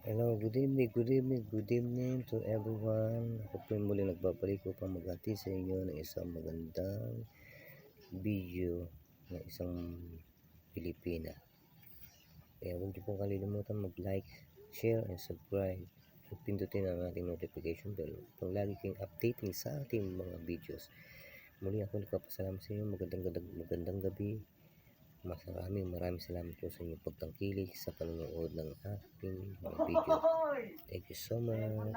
Hello, good evening to everyone. Ako po muli nagbabalik upang maghati sa inyo ng isang magandang video ng isang Pilipina. Kaya huwag niyo pong kalilimutan mag-like, share, and subscribe. At pindutin ang ating notification bell upang lagi kayong updating sa ating mga videos. Muli ako nagpapasalamat sa inyo. Magandang gabi. Maraming salamat po sa inyong pagtangkilik sa panonood ng aking mga video. Thank you so much.